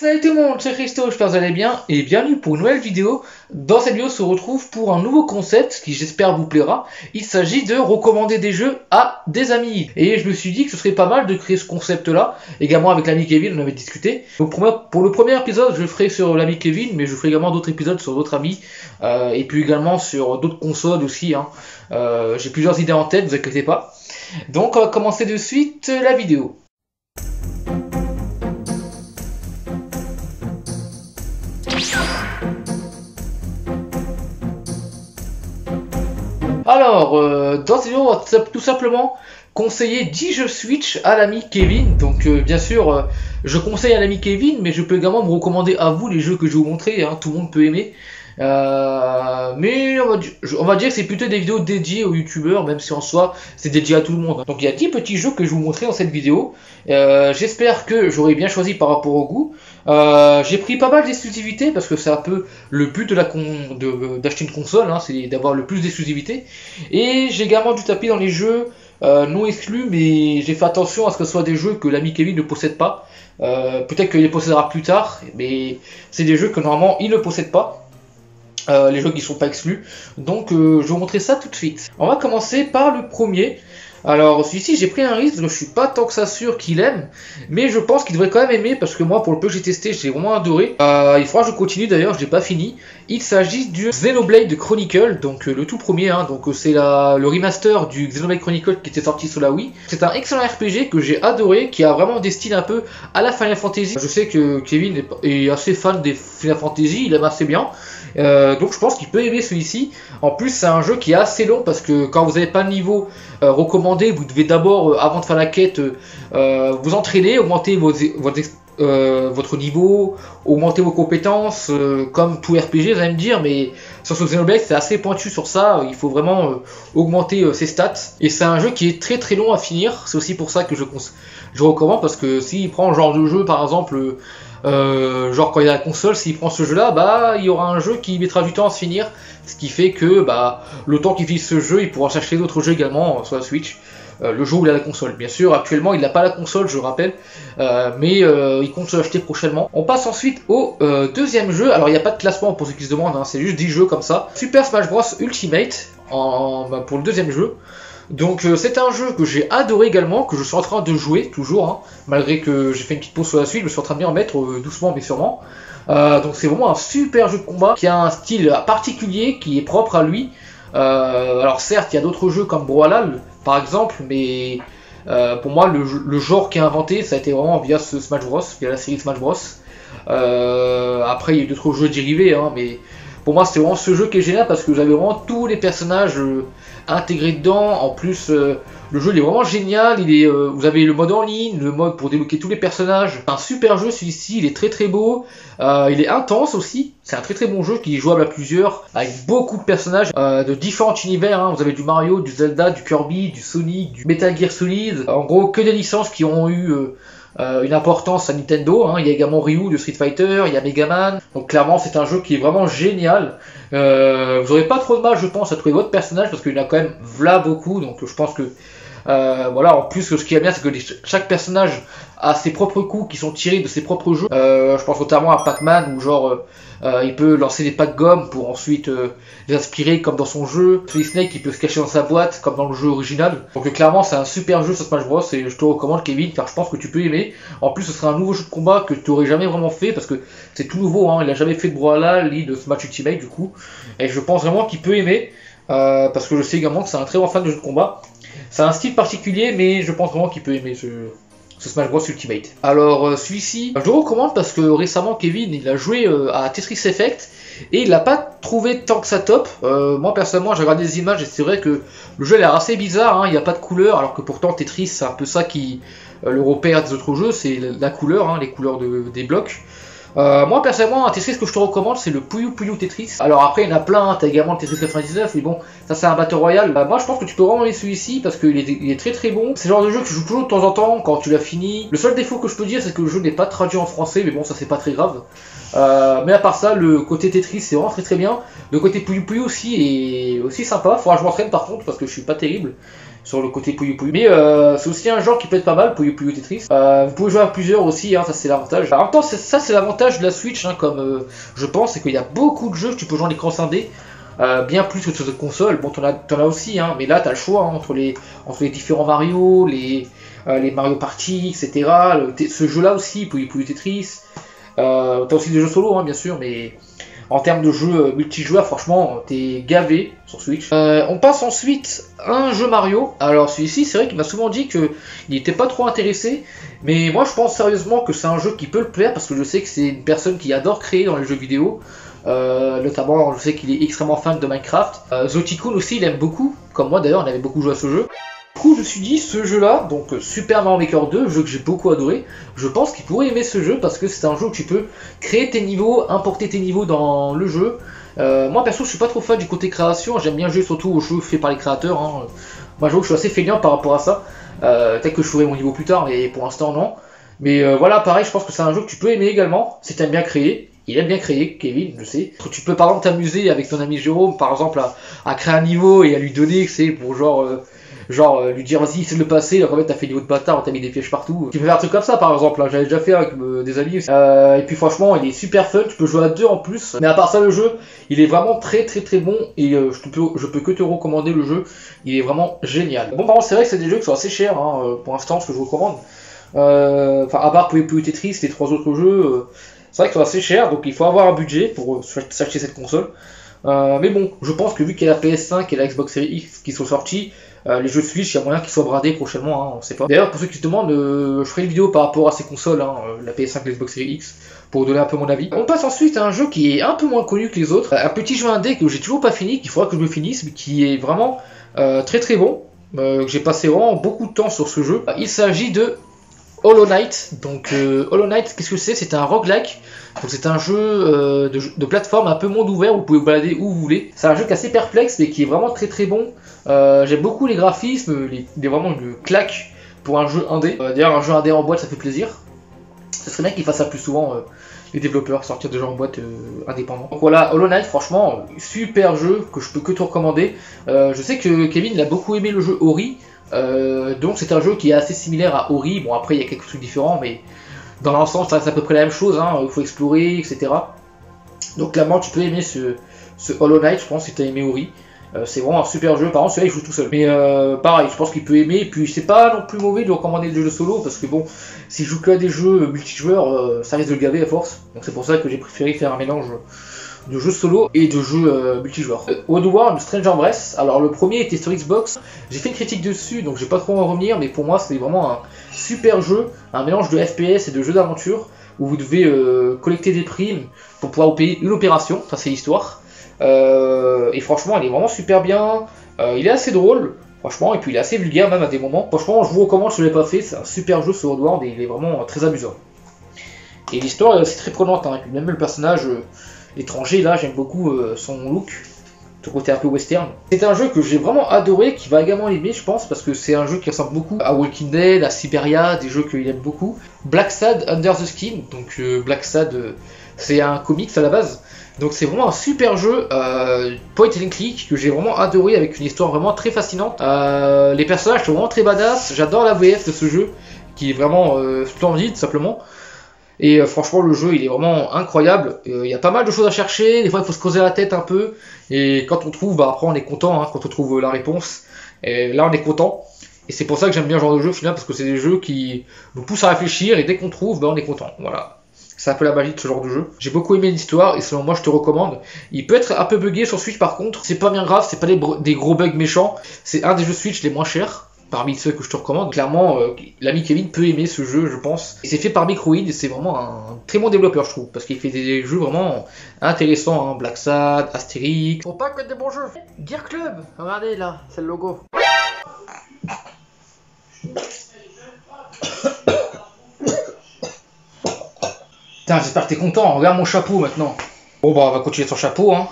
Salut tout le monde, c'est Christo, j'espère que vous allez bien et bienvenue pour une nouvelle vidéo. Dans cette vidéo, on se retrouve pour un nouveau concept qui j'espère vous plaira. Il s'agit de recommander des jeux à des amis. Et je me suis dit que ce serait pas mal de créer ce concept-là. Également avec l'ami Kevin, on avait discuté. Donc pour le premier épisode, je le ferai sur l'ami Kevin, mais je ferai également d'autres épisodes sur d'autres amis. Et puis également sur d'autres consoles aussi. J'ai plusieurs idées en tête, vous inquiétez pas. Donc on va commencer de suite la vidéo. Alors, dans cette vidéo, on va tout simplement conseiller 10 jeux Switch à l'ami Kevin. Donc, bien sûr, je conseille à l'ami Kevin, mais je peux également vous recommander à vous les jeux que je vais vous montrer. Tout le monde peut aimer. Mais on va dire que c'est plutôt des vidéos dédiées aux youtubeurs, même si en soi c'est dédié à tout le monde. Donc il y a 10 petits jeux que je vais vous montrer dans cette vidéo. J'espère que j'aurai bien choisi par rapport au goût. J'ai pris pas mal d'exclusivité parce que c'est un peu le but de d'acheter une console, c'est d'avoir le plus d'exclusivité. Et j'ai également dû taper dans les jeux non exclus, mais j'ai fait attention à ce que ce soit des jeux que l'ami Kevin ne possède pas. Peut-être qu'il les possédera plus tard, mais c'est des jeux que normalement il ne possède pas. Les jeux qui sont pas exclus. Donc je vais vous montrer ça tout de suite. On va commencer par le premier. Alors celui-ci j'ai pris un risque, je suis pas tant que ça sûr qu'il aime, mais je pense qu'il devrait quand même aimer parce que moi pour le peu que j'ai testé j'ai vraiment adoré. Il faudra que je continue d'ailleurs, je l'ai pas fini. Il s'agit du Xenoblade Chronicle, donc le tout premier, donc c'est le remaster du Xenoblade Chronicle qui était sorti sur la Wii. C'est un excellent RPG que j'ai adoré, qui a vraiment des styles un peu à la Final Fantasy. Je sais que Kevin est assez fan des Final Fantasy, il aime assez bien. Donc je pense qu'il peut aimer celui-ci. En plus c'est un jeu qui est assez long parce que quand vous n'avez pas de niveau recommandé, vous devez d'abord, avant de faire la quête, vous entraîner, augmenter votre niveau, augmenter vos compétences, comme tout RPG vous allez me dire, mais sur ce Xenoblade c'est assez pointu sur ça, il faut vraiment augmenter ses stats. Et c'est un jeu qui est très très long à finir, c'est aussi pour ça que je recommande, parce que s'il prend le genre de jeu par exemple... genre quand il y a la console, s'il prend ce jeu là, il y aura un jeu qui mettra du temps à se finir, ce qui fait que le temps qu'il finisse ce jeu, il pourra s'acheter d'autres jeux également sur la Switch, le jour où il a la console. Bien sûr actuellement il n'a pas la console, je rappelle, mais il compte se l'acheter prochainement. On passe ensuite au deuxième jeu. Alors il n'y a pas de classement pour ceux qui se demandent, c'est juste 10 jeux comme ça. Super Smash Bros Ultimate pour le deuxième jeu. Donc c'est un jeu que j'ai adoré également, que je suis en train de jouer toujours, malgré que j'ai fait une petite pause sur la suite, je me suis en train de m'y remettre doucement mais sûrement. Donc c'est vraiment un super jeu de combat qui a un style particulier, qui est propre à lui. Alors certes il y a d'autres jeux comme Brawlhalla par exemple, mais pour moi le genre qui a inventé ça a été vraiment via ce Smash Bros, via la série Smash Bros. Après il y a eu d'autres jeux dérivés, mais pour moi c'est vraiment ce jeu qui est génial parce que vous avez vraiment tous les personnages intégrés dedans. En plus le jeu il est vraiment génial, vous avez le mode en ligne, le mode pour débloquer tous les personnages. Un super jeu celui-ci, il est très très beau, il est intense aussi, c'est un très très bon jeu qui est jouable à plusieurs, avec beaucoup de personnages de différents univers, vous avez du Mario, du Zelda, du Kirby, du Sonic, du Metal Gear Solid, en gros que des licences qui ont eu une importance à Nintendo, il y a également Ryu de Street Fighter, il y a Megaman, donc clairement c'est un jeu qui est vraiment génial. Vous n'aurez pas trop de mal je pense à trouver votre personnage parce qu'il y en a quand même v'là beaucoup, donc je pense que voilà. En plus ce qui est bien c'est que chaque personnage a ses propres coups qui sont tirés de ses propres jeux. Je pense notamment à Pac-Man où genre il peut lancer des packs gomme pour ensuite les inspirer comme dans son jeu. Solid Snake il peut se cacher dans sa boîte comme dans le jeu original. Donc clairement c'est un super jeu sur Smash Bros et je te recommande Kevin car je pense que tu peux aimer. En plus ce sera un nouveau jeu de combat que tu n'aurais jamais vraiment fait parce que c'est tout nouveau, il a jamais fait de Brawlhalla ni de Smash Ultimate du coup. Et je pense vraiment qu'il peut aimer parce que je sais également que c'est un très grand fan de jeux de combat. C'est un style particulier mais je pense vraiment qu'il peut aimer ce Smash Bros Ultimate. Alors celui-ci, je le recommande parce que récemment Kevin il a joué à Tetris Effect et il l'a pas trouvé tant que ça top. Moi personnellement j'ai regardé des images et c'est vrai que le jeu a l'air assez bizarre, il n'y a pas de couleur alors que pourtant Tetris c'est un peu ça qui le repère des autres jeux, c'est la couleur, les couleurs des blocs. Moi personnellement un Tetris que je te recommande c'est le Puyo Puyo Tetris. Alors après il y en a plein, t'as également le Tetris 99 mais bon ça c'est un Battle Royale. Moi je pense que tu peux vraiment aimer celui-ci parce qu'il est très très bon. C'est le genre de jeu que tu joues toujours de temps en temps quand tu l'as fini. Le seul défaut que je peux dire c'est que le jeu n'est pas traduit en français mais bon ça c'est pas très grave. Mais à part ça le côté Tetris c'est vraiment très très bien. Le côté Puyo Puyo aussi est aussi sympa. Faudra que je m'entraîne par contre parce que je suis pas terrible. sur le côté Puyo Puyo. Mais c'est aussi un genre qui peut être pas mal, Puyo Puyo Tetris. Vous pouvez jouer à plusieurs aussi, hein, ça c'est l'avantage. En même temps, ça c'est l'avantage de la Switch, hein, comme je pense, c'est qu'il y a beaucoup de jeux que tu peux jouer en écran scindé. Bien plus que sur cette console. Bon, t'en as aussi, hein, mais là t'as le choix hein, entre les différents Mario, les Mario Party, etc. Ce jeu-là aussi, Puyo Puyo Tetris. T'as aussi des jeux solo, hein, bien sûr, mais en termes de jeux multijoueurs, franchement, t'es gavé sur Switch. On passe ensuite à un jeu Mario. Alors celui-ci, c'est vrai qu'il m'a souvent dit qu'il n'était pas trop intéressé, mais moi je pense sérieusement que c'est un jeu qui peut le plaire parce que je sais que c'est une personne qui adore créer dans les jeux vidéo. Notamment, je sais qu'il est extrêmement fan de Minecraft. Zotikun aussi, il aime beaucoup, comme moi d'ailleurs, on avait beaucoup joué à ce jeu. Du coup, je me suis dit, ce jeu-là, donc Super Mario Maker 2, jeu que j'ai beaucoup adoré, je pense qu'il pourrait aimer ce jeu parce que c'est un jeu où tu peux créer tes niveaux, importer tes niveaux dans le jeu. Moi perso, je suis pas trop fan du côté création, j'aime bien jouer surtout aux jeux faits par les créateurs. Hein. Moi, j'avoue que je suis assez feignant par rapport à ça. Peut-être que je ferai mon niveau plus tard, mais pour l'instant, non. Mais voilà, pareil, je pense que c'est un jeu que tu peux aimer également, si t'aimes bien créer. Il aime bien créer, Kevin, je sais. Tu peux par exemple t'amuser avec ton ami Jérôme, par exemple, à créer un niveau et à lui donner, c'est pour genre lui dire vas-y essaie de le passer, là quand même t'as fait le niveau de bâtard, t'as mis des pièges partout. Tu peux faire un truc comme ça par exemple, hein. J'avais déjà fait avec des amis. Et puis franchement il est super fun, tu peux jouer à deux en plus. Mais à part ça le jeu, il est vraiment très bon et je peux que te recommander le jeu, il est vraiment génial. Bon par contre c'est vrai que c'est des jeux qui sont assez chers hein, pour l'instant ce que je vous recommande. Enfin à part Puyo Puyo Tetris, les trois autres jeux, c'est vrai qu'ils sont assez chers donc il faut avoir un budget pour s'acheter cette console. Mais bon, je pense que vu qu'il y a la PS5 et la Xbox Series X qui sont sortis, les jeux Switch, il y a moyen qu'ils soient bradés prochainement, hein, on sait pas. D'ailleurs, pour ceux qui se demandent, je ferai une vidéo par rapport à ces consoles, hein, la PS5 et la Xbox Series X, pour donner un peu mon avis. On passe ensuite à un jeu qui est un peu moins connu que les autres, un petit jeu indé que j'ai toujours pas fini, qu'il faudra que je le finisse, mais qui est vraiment très bon, que j'ai passé vraiment beaucoup de temps sur ce jeu. Il s'agit de Hollow Knight. Donc Hollow Knight, qu'est-ce que c'est? C'est un roguelike. Donc c'est un jeu de plateforme un peu monde ouvert où vous pouvez vous balader où vous voulez. C'est un jeu qui est assez perplexe mais qui est vraiment très bon. J'aime beaucoup les graphismes, il est vraiment une claque pour un jeu indé. D'ailleurs un jeu indé en boîte ça fait plaisir. Ce serait bien qu'ils fassent ça plus souvent les développeurs, sortir des jeux en boîte indépendants. Donc voilà, Hollow Knight franchement super jeu que je peux que te recommander. Je sais que Kevin il a beaucoup aimé le jeu Ori. Donc c'est un jeu qui est assez similaire à Ori. Bon après il y a quelques trucs différents mais dans l'ensemble ça reste à peu près la même chose, hein. Il faut explorer etc. Donc clairement tu peux aimer ce Hollow Knight je pense si tu as aimé Ori. C'est vraiment un super jeu, par contre celui-là il joue tout seul. Mais pareil je pense qu'il peut aimer, et puis c'est pas non plus mauvais de recommander des jeux solo parce que bon s'il joue que à des jeux multijoueurs ça risque de le gaver à force. Donc c'est pour ça que j'ai préféré faire un mélange de jeux solo et de jeux multijoueurs. Oddworld Stranger Breath, alors le premier était sur Xbox, j'ai fait une critique dessus donc je vais pas trop en revenir, mais pour moi c'est vraiment un super jeu, un mélange de FPS et de jeux d'aventure où vous devez collecter des primes pour pouvoir payer une opération, ça c'est l'histoire. Et franchement il est vraiment super bien, il est assez drôle franchement, et puis il est assez vulgaire même à des moments. Franchement je vous recommande, je ne l'ai pas fait, c'est un super jeu sur Oddworld et il est vraiment très amusant. Et l'histoire est aussi très prenante, hein. Et puis même le personnage étranger là, j'aime beaucoup son look, son côté un peu western. C'est un jeu que j'ai vraiment adoré, qui va également aimer je pense, parce que c'est un jeu qui ressemble beaucoup à Walking Dead, à Siberia, des jeux qu'il aime beaucoup. Black Sad Under the Skin, donc Black Sad c'est un comics à la base, donc c'est vraiment un super jeu point and click que j'ai vraiment adoré, avec une histoire vraiment très fascinante. Les personnages sont vraiment très badass, j'adore la VF de ce jeu, qui est vraiment splendide simplement. Et franchement le jeu il est vraiment incroyable, il y a pas mal de choses à chercher, des fois il faut se creuser la tête un peu, et quand on trouve, bah après on est content, hein, quand on trouve la réponse, et là on est content, et c'est pour ça que j'aime bien ce genre de jeu au final, parce que c'est des jeux qui nous poussent à réfléchir, et dès qu'on trouve, bah on est content, voilà. C'est un peu la magie de ce genre de jeu. J'ai beaucoup aimé l'histoire, et selon moi je te recommande. Il peut être un peu buggé sur Switch par contre, c'est pas bien grave, c'est pas des gros bugs méchants, c'est un des jeux Switch les moins chers parmi ceux que je te recommande. Clairement, l'ami Kevin peut aimer ce jeu, je pense. Et c'est fait par Microïd, et c'est vraiment un très bon développeur, je trouve, parce qu'il fait des jeux vraiment intéressants, hein. Black Sad, Astérix. Faut pas que des bons jeux. Gear Club, regardez là, c'est le logo. Putain, j'espère que t'es content, regarde mon chapeau maintenant. Bon bah on va continuer sur chapeau, hein.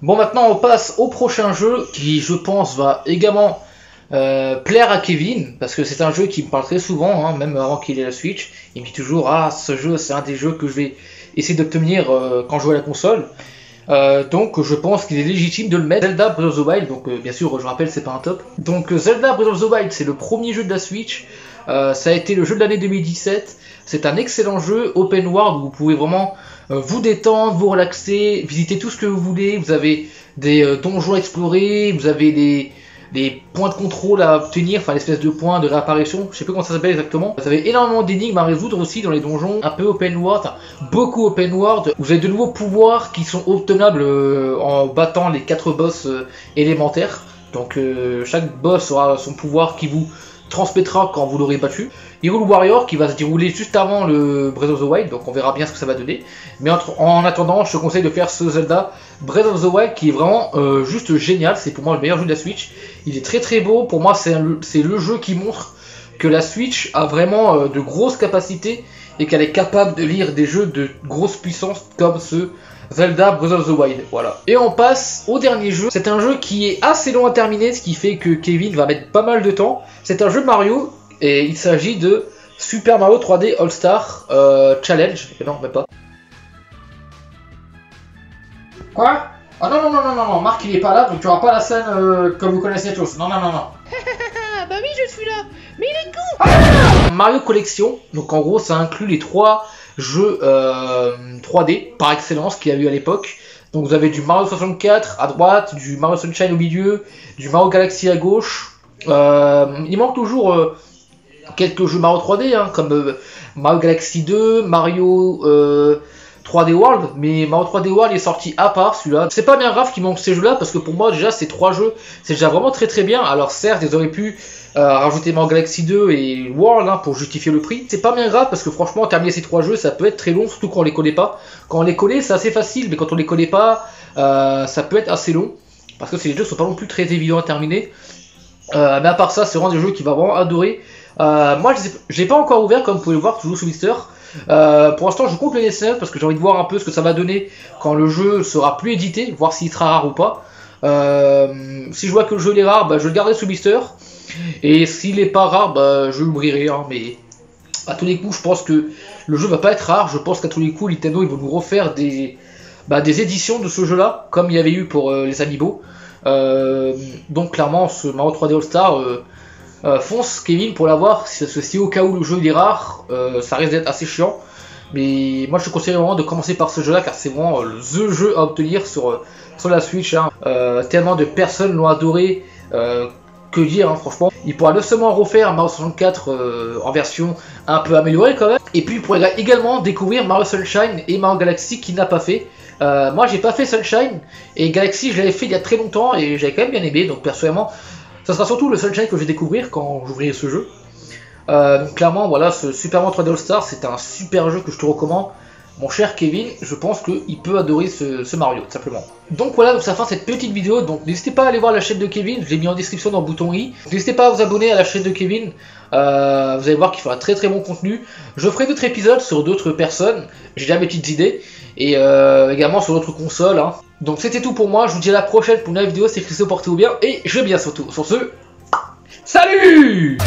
Bon maintenant on passe au prochain jeu, qui je pense va également plaire à Kevin, parce que c'est un jeu qui me parle très souvent, hein, même avant qu'il ait la Switch. Il me dit toujours ah ce jeu c'est un des jeux que je vais essayer d'obtenir quand je joue à la console. Donc je pense qu'il est légitime de le mettre. Zelda Breath of the Wild, donc bien sûr je rappelle c'est pas un top. Donc Zelda Breath of the Wild c'est le premier jeu de la Switch, ça a été le jeu de l'année 2017, c'est un excellent jeu open world où vous pouvez vraiment vous détendre, vous relaxer, visiter tout ce que vous voulez, vous avez des donjons à explorer, vous avez des points de contrôle à obtenir, enfin l'espèce de points de réapparition, je sais plus comment ça s'appelle exactement. Vous avez énormément d'énigmes à résoudre aussi dans les donjons, un peu open world, enfin, beaucoup open world. Vous avez de nouveaux pouvoirs qui sont obtenables en battant les 4 boss élémentaires. Donc chaque boss aura son pouvoir qui vous transmettra quand vous l'aurez battu. Hyrule Warrior qui va se dérouler juste avant le Breath of the Wild, donc on verra bien ce que ça va donner. Mais en attendant, je te conseille de faire ce Zelda Breath of the Wild qui est vraiment juste génial. C'est pour moi le meilleur jeu de la Switch. Il est très très beau. Pour moi, c'est le jeu qui montre que la Switch a vraiment de grosses capacités et qu'elle est capable de lire des jeux de grosse puissance comme ce Zelda Breath of the Wild, voilà. Et on passe au dernier jeu. C'est un jeu qui est assez long à terminer, ce qui fait que Kevin va mettre pas mal de temps. C'est un jeu Mario et il s'agit de Super Mario 3D All Star Challenge. Non, même pas. Quoi? Ah non, non, non, non, non, non, Marc il est pas là, donc tu auras pas la scène comme vous connaissez tous. Non, non, non, non. Bah oui, je suis là, mais il est con. Ah Mario Collection, donc en gros ça inclut les 3 jeux 3D par excellence qu'il y a eu à l'époque. Donc vous avez du Mario 64 à droite, du Mario Sunshine au milieu, du Mario Galaxy à gauche. Il manque toujours quelques jeux Mario 3D hein, comme Mario Galaxy 2, Mario 3D World, mais Mario 3D World est sorti à part celui-là. C'est pas bien grave qu'il manque ces jeux-là parce que pour moi déjà ces 3 jeux c'est déjà vraiment très très bien. Alors certes ils auraient pu rajouter Mario Galaxy 2 et World hein, pour justifier le prix. C'est pas bien grave parce que franchement terminer ces 3 jeux ça peut être très long, surtout quand on les connaît pas. Quand on les connaît c'est assez facile, mais quand on les connaît pas ça peut être assez long parce que ces jeux sont pas non plus très évidents à terminer. Mais à part ça c'est vraiment des jeux qui va vraiment adorer. Moi je l'ai pas encore ouvert comme vous pouvez le voir, toujours sous Mister. Pour l'instant je compte le laisser parce que j'ai envie de voir un peu ce que ça va donner quand le jeu sera plus édité, voir s'il sera rare ou pas. Si je vois que le jeu est rare, bah, je le garderai sous blister. Et s'il est pas rare, bah, je l'ouvrirai. Hein, mais à tous les coups, je pense que le jeu va pas être rare. Je pense qu'à tous les coups, Nintendo ils vont nous refaire des éditions de ce jeu-là, comme il y avait eu pour les Amiibo. Donc clairement, ce Mario 3D All Star, fonce Kevin pour l'avoir. Si au cas où le jeu il est rare, ça risque d'être assez chiant. Mais moi je te conseille vraiment de commencer par ce jeu-là car c'est vraiment the jeu à obtenir sur la Switch. Hein. Tellement de personnes l'ont adoré. Que dire, hein, franchement. Il pourra non seulement refaire Mario 64 en version un peu améliorée quand même, et puis il pourra également découvrir Mario Sunshine et Mario Galaxy qu'il n'a pas fait. Moi j'ai pas fait Sunshine, et Galaxy je l'avais fait il y a très longtemps et j'avais quand même bien aimé, donc personnellement ça sera surtout le Sunshine que je vais découvrir quand j'ouvrirai ce jeu. Donc clairement voilà, ce Super Mario 3D All Star c'est un super jeu que je te recommande. Mon cher Kevin, je pense qu'il peut adorer ce Mario, tout simplement. Donc voilà, donc ça fait cette petite vidéo. Donc n'hésitez pas à aller voir la chaîne de Kevin, je l'ai mis en description dans le bouton i. N'hésitez pas à vous abonner à la chaîne de Kevin, vous allez voir qu'il fera très très bon contenu. Je ferai d'autres épisodes sur d'autres personnes, j'ai déjà mes petites idées. Et également sur d'autres consoles. Hein. Donc c'était tout pour moi, je vous dis à la prochaine pour une nouvelle vidéo, c'est Christo, portez-vous bien, et je vais bien surtout. Sur ce, salut!